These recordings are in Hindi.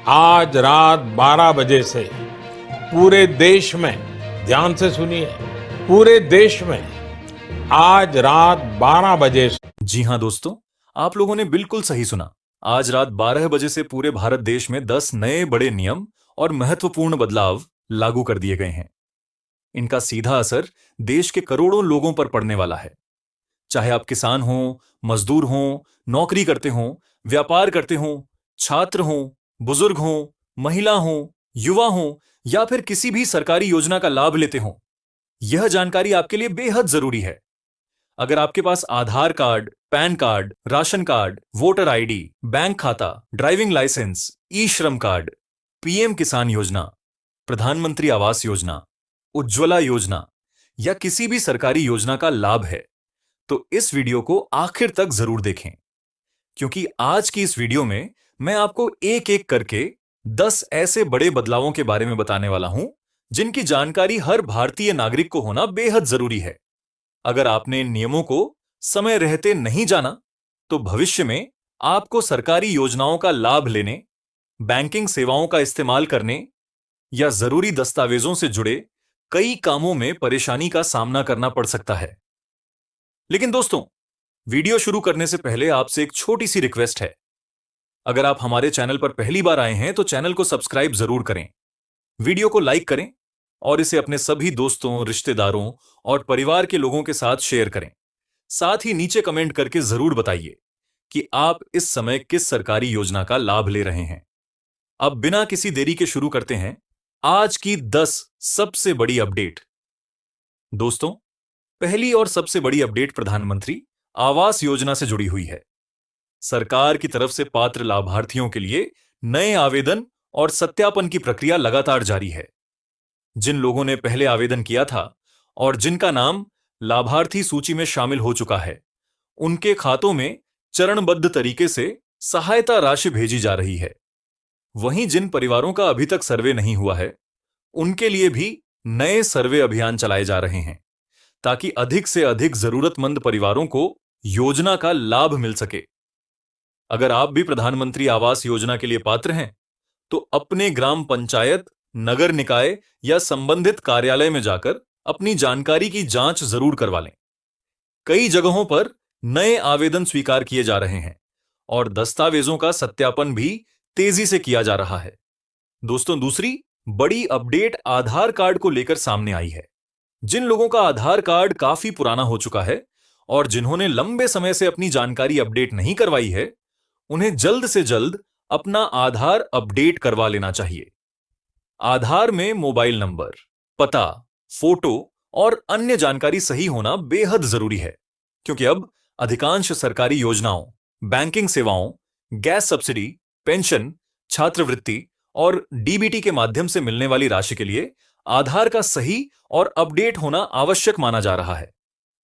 आज रात 12 बजे से पूरे देश में, ध्यान से सुनिए, पूरे देश में आज रात 12 बजे से जी हां दोस्तों, आप लोगों ने बिल्कुल सही सुना। आज रात 12 बजे से पूरे भारत देश में 10 नए बड़े नियम और महत्वपूर्ण बदलाव लागू कर दिए गए हैं। इनका सीधा असर देश के करोड़ों लोगों पर पड़ने वाला है। चाहे आप किसान हो, मजदूर हो, नौकरी करते हो, व्यापार करते हो, छात्र हो, बुजुर्ग हो, महिला हो, युवा हो या फिर किसी भी सरकारी योजना का लाभ लेते हो, यह जानकारी आपके लिए बेहद जरूरी है। अगर आपके पास Aadhaar card, PAN card, ration card, voter ID, bank खाता, driving licence, e Shram card, PM किसान योजना, प्रधानमंत्री आवास योजना, उज्ज्वला योजना या किसी भी सरकारी योजना का लाभ है, तो इस वीडियो को आखिर तक जरूर देखें, क्योंकि आज की इस वीडियो में मैं आपको एक एक करके 10 ऐसे बड़े बदलावों के बारे में बताने वाला हूं, जिनकी जानकारी हर भारतीय नागरिक को होना बेहद जरूरी है। अगर आपने इन नियमों को समय रहते नहीं जाना, तो भविष्य में आपको सरकारी योजनाओं का लाभ लेने, बैंकिंग सेवाओं का इस्तेमाल करने या जरूरी दस्तावेजों से जुड़े कई कामों में परेशानी का सामना करना पड़ सकता है। लेकिन दोस्तों, वीडियो शुरू करने से पहले आपसे एक छोटी सी रिक्वेस्ट है। अगर आप हमारे चैनल पर पहली बार आए हैं तो चैनल को सब्सक्राइब जरूर करें, वीडियो को लाइक करें और इसे अपने सभी दोस्तों, रिश्तेदारों और परिवार के लोगों के साथ शेयर करें। साथ ही नीचे कमेंट करके जरूर बताइए कि आप इस समय किस सरकारी योजना का लाभ ले रहे हैं। अब बिना किसी देरी के शुरू करते हैं आज की 10 सबसे बड़ी अपडेट। दोस्तों, पहली और सबसे बड़ी अपडेट प्रधानमंत्री आवास योजना से जुड़ी हुई है। सरकार की तरफ से पात्र लाभार्थियों के लिए नए आवेदन और सत्यापन की प्रक्रिया लगातार जारी है। जिन लोगों ने पहले आवेदन किया था और जिनका नाम लाभार्थी सूची में शामिल हो चुका है, उनके खातों में चरणबद्ध तरीके से सहायता राशि भेजी जा रही है। वहीं जिन परिवारों का अभी तक सर्वे नहीं हुआ है, उनके लिए भी नए सर्वे अभियान चलाए जा रहे हैं, ताकि अधिक से अधिक जरूरतमंद परिवारों को योजना का लाभ मिल सके। अगर आप भी प्रधानमंत्री आवास योजना के लिए पात्र हैं, तो अपने ग्राम पंचायत, नगर निकाय या संबंधित कार्यालय में जाकर अपनी जानकारी की जांच जरूर करवा लें। कई जगहों पर नए आवेदन स्वीकार किए जा रहे हैं और दस्तावेजों का सत्यापन भी तेजी से किया जा रहा है। दोस्तों, दूसरी बड़ी अपडेट आधार कार्ड को लेकर सामने आई है। जिन लोगों का आधार कार्ड काफी पुराना हो चुका है और जिन्होंने लंबे समय से अपनी जानकारी अपडेट नहीं करवाई है, उन्हें जल्द से जल्द अपना आधार अपडेट करवा लेना चाहिए। आधार में मोबाइल नंबर, पता, फोटो और अन्य जानकारी सही होना बेहद जरूरी है, क्योंकि अब अधिकांश सरकारी योजनाओं, बैंकिंग सेवाओं, गैस सब्सिडी, पेंशन, छात्रवृत्ति और डीबीटी के माध्यम से मिलने वाली राशि के लिए आधार का सही और अपडेट होना आवश्यक माना जा रहा है।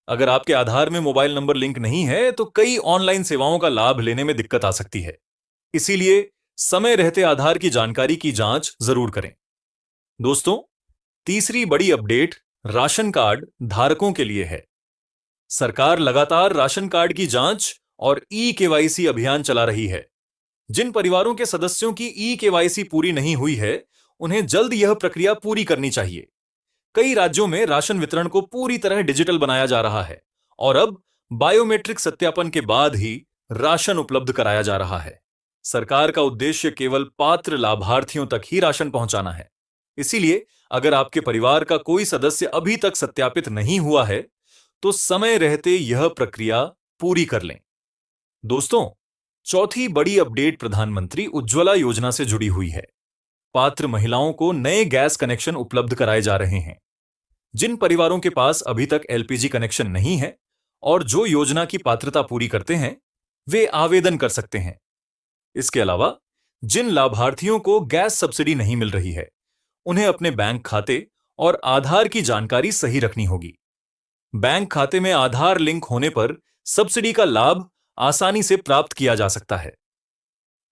अगर आपके आधार में मोबाइल नंबर लिंक नहीं है, तो कई ऑनलाइन सेवाओं का लाभ लेने में दिक्कत आ सकती है। इसीलिए समय रहते आधार की जानकारी की जांच जरूर करें। दोस्तों, तीसरी बड़ी अपडेट राशन कार्ड धारकों के लिए है। सरकार लगातार राशन कार्ड की जांच और ई केवाईसी अभियान चला रही है। जिन परिवारों के सदस्यों की ई केवाईसी पूरी नहीं हुई है, उन्हें जल्द यह प्रक्रिया पूरी करनी चाहिए। कई राज्यों में राशन वितरण को पूरी तरह डिजिटल बनाया जा रहा है और अब बायोमेट्रिक सत्यापन के बाद ही राशन उपलब्ध कराया जा रहा है। सरकार का उद्देश्य केवल पात्र लाभार्थियों तक ही राशन पहुंचाना है। इसीलिए अगर आपके परिवार का कोई सदस्य अभी तक सत्यापित नहीं हुआ है, तो समय रहते यह प्रक्रिया पूरी कर लें। दोस्तों, चौथी बड़ी अपडेट प्रधानमंत्री उज्ज्वला योजना से जुड़ी हुई है। पात्र महिलाओं को नए गैस कनेक्शन उपलब्ध कराए जा रहे हैं। जिन परिवारों के पास अभी तक एलपीजी कनेक्शन नहीं है और जो योजना की पात्रता पूरी करते हैं, वे आवेदन कर सकते हैं। इसके अलावा जिन लाभार्थियों को गैस सब्सिडी नहीं मिल रही है, उन्हें अपने बैंक खाते और आधार की जानकारी सही रखनी होगी। बैंक खाते में आधार लिंक होने पर सब्सिडी का लाभ आसानी से प्राप्त किया जा सकता है।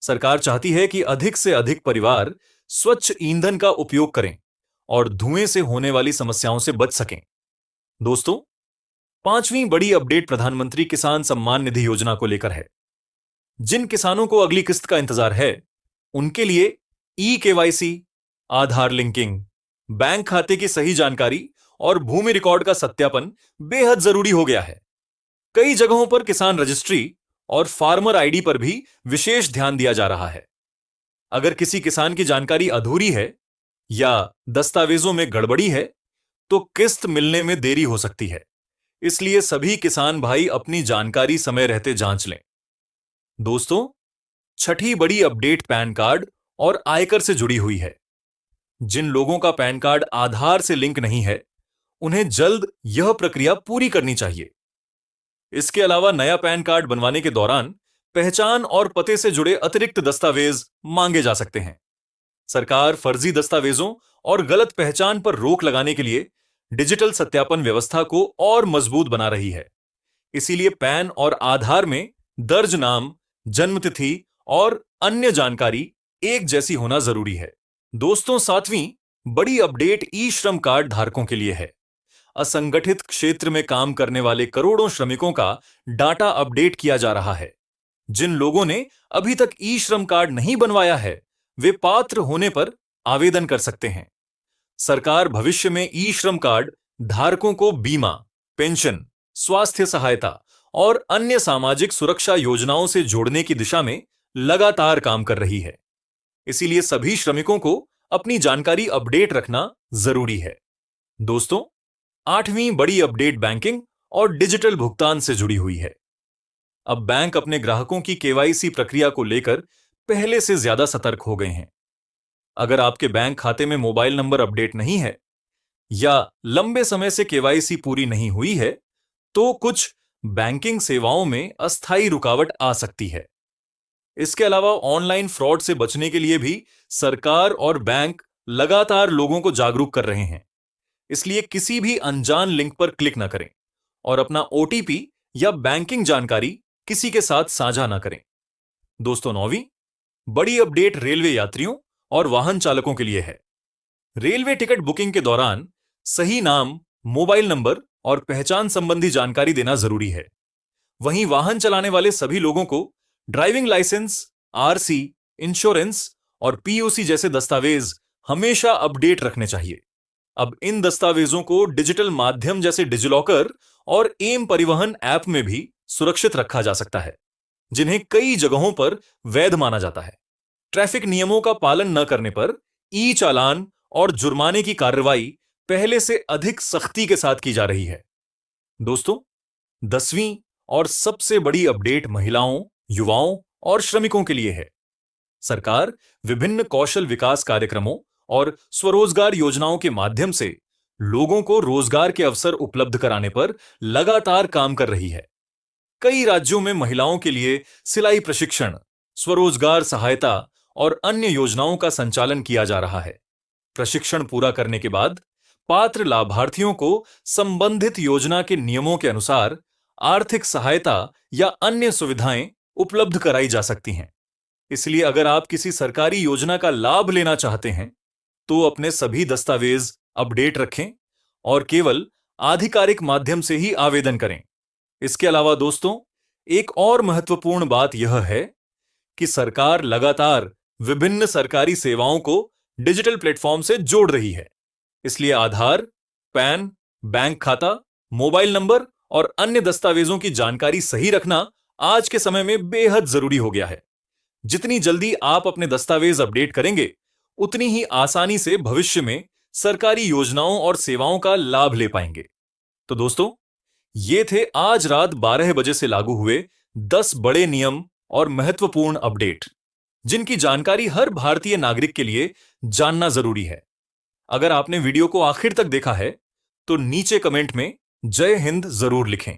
सरकार चाहती है कि अधिक से अधिक परिवार स्वच्छ ईंधन का उपयोग करें और धुएं से होने वाली समस्याओं से बच सकें। दोस्तों, पांचवीं बड़ी अपडेट प्रधानमंत्री किसान सम्मान निधि योजना को लेकर है। जिन किसानों को अगली किस्त का इंतजार है, उनके लिए ई केवाईसी, आधार लिंकिंग, बैंक खाते की सही जानकारी और भूमि रिकॉर्ड का सत्यापन बेहद जरूरी हो गया है। कई जगहों पर किसान रजिस्ट्री और फार्मर आईडी पर भी विशेष ध्यान दिया जा रहा है। अगर किसी किसान की जानकारी अधूरी है या दस्तावेजों में गड़बड़ी है तो किस्त मिलने में देरी हो सकती है। इसलिए सभी किसान भाई अपनी जानकारी समय रहते जांच लें। दोस्तों, छठी बड़ी अपडेट पैन कार्ड और आयकर से जुड़ी हुई है। जिन लोगों का पैन कार्ड आधार से लिंक नहीं है, उन्हें जल्द यह प्रक्रिया पूरी करनी चाहिए। इसके अलावा नया पैन कार्ड बनवाने के दौरान पहचान और पते से जुड़े अतिरिक्त दस्तावेज मांगे जा सकते हैं। सरकार फर्जी दस्तावेजों और गलत पहचान पर रोक लगाने के लिए डिजिटल सत्यापन व्यवस्था को और मजबूत बना रही है। इसीलिए पैन और आधार में दर्ज नाम, जन्मतिथि और अन्य जानकारी एक जैसी होना जरूरी है। दोस्तों, 7वीं बड़ी अपडेट ई श्रम कार्ड धारकों के लिए है। असंगठित क्षेत्र में काम करने वाले करोड़ों श्रमिकों का डाटा अपडेट किया जा रहा है। जिन लोगों ने अभी तक ई श्रम कार्ड नहीं बनवाया है, वे पात्र होने पर आवेदन कर सकते हैं। सरकार भविष्य में ई श्रम कार्ड धारकों को बीमा, पेंशन, स्वास्थ्य सहायता और अन्य सामाजिक सुरक्षा योजनाओं से जोड़ने की दिशा में लगातार काम कर रही है। इसीलिए सभी श्रमिकों को अपनी जानकारी अपडेट रखना जरूरी है। दोस्तों, 8वीं बड़ी अपडेट बैंकिंग और डिजिटल भुगतान से जुड़ी हुई है। अब बैंक अपने ग्राहकों की केवाईसी प्रक्रिया को लेकर पहले से ज्यादा सतर्क हो गए हैं। अगर आपके बैंक खाते में मोबाइल नंबर अपडेट नहीं है या लंबे समय से केवाईसी पूरी नहीं हुई है, तो कुछ बैंकिंग सेवाओं में अस्थायी रुकावट आ सकती है। इसके अलावा ऑनलाइन फ्रॉड से बचने के लिए भी सरकार और बैंक लगातार लोगों को जागरूक कर रहे हैं। इसलिए किसी भी अनजान लिंक पर क्लिक न करें और अपना ओटीपी या बैंकिंग जानकारी किसी के साथ साझा न करें। दोस्तों, 9वीं बड़ी अपडेट रेलवे यात्रियों और वाहन चालकों के लिए है। रेलवे टिकट बुकिंग के दौरान सही नाम, मोबाइल नंबर और पहचान संबंधी जानकारी देना जरूरी है। वहीं वाहन चलाने वाले सभी लोगों को ड्राइविंग लाइसेंस, आरसी, इंश्योरेंस और पीयूसी जैसे दस्तावेज हमेशा अपडेट रखने चाहिए। अब इन दस्तावेजों को डिजिटल माध्यम जैसे डिजिलॉकर और एम परिवहन ऐप में भी सुरक्षित रखा जा सकता है, जिन्हें कई जगहों पर वैध माना जाता है। ट्रैफिक नियमों का पालन न करने पर ई चालान और जुर्माने की कार्रवाई पहले से अधिक सख्ती के साथ की जा रही है। दोस्तों, 10वीं और सबसे बड़ी अपडेट महिलाओं, युवाओं और श्रमिकों के लिए है। सरकार विभिन्न कौशल विकास कार्यक्रमों और स्वरोजगार योजनाओं के माध्यम से लोगों को रोजगार के अवसर उपलब्ध कराने पर लगातार काम कर रही है। कई राज्यों में महिलाओं के लिए सिलाई प्रशिक्षण, स्वरोजगार सहायता और अन्य योजनाओं का संचालन किया जा रहा है। प्रशिक्षण पूरा करने के बाद पात्र लाभार्थियों को संबंधित योजना के नियमों के अनुसार आर्थिक सहायता या अन्य सुविधाएं उपलब्ध कराई जा सकती हैं। इसलिए अगर आप किसी सरकारी योजना का लाभ लेना चाहते हैं, तो अपने सभी दस्तावेज अपडेट रखें और केवल आधिकारिक माध्यम से ही आवेदन करें। इसके अलावा दोस्तों, एक और महत्वपूर्ण बात यह है कि सरकार लगातार विभिन्न सरकारी सेवाओं को डिजिटल प्लेटफॉर्म से जोड़ रही है। इसलिए आधार, पैन, बैंक खाता, मोबाइल नंबर और अन्य दस्तावेजों की जानकारी सही रखना आज के समय में बेहद जरूरी हो गया है। जितनी जल्दी आप अपने दस्तावेज अपडेट करेंगे, उतनी ही आसानी से भविष्य में सरकारी योजनाओं और सेवाओं का लाभ ले पाएंगे। तो दोस्तों, ये थे आज रात 12 बजे से लागू हुए 10 बड़े नियम और महत्वपूर्ण अपडेट, जिनकी जानकारी हर भारतीय नागरिक के लिए जानना जरूरी है। अगर आपने वीडियो को आखिर तक देखा है, तो नीचे कमेंट में जय हिंद जरूर लिखें,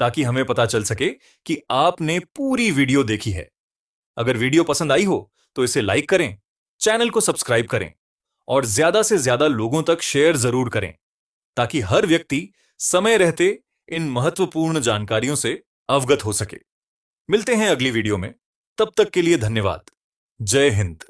ताकि हमें पता चल सके कि आपने पूरी वीडियो देखी है। अगर वीडियो पसंद आई हो तो इसे लाइक करें, चैनल को सब्सक्राइब करें और ज्यादा से ज्यादा लोगों तक शेयर जरूर करें, ताकि हर व्यक्ति समय रहते इन महत्वपूर्ण जानकारियों से अवगत हो सके। मिलते हैं अगली वीडियो में, तब तक के लिए धन्यवाद। जय हिंद।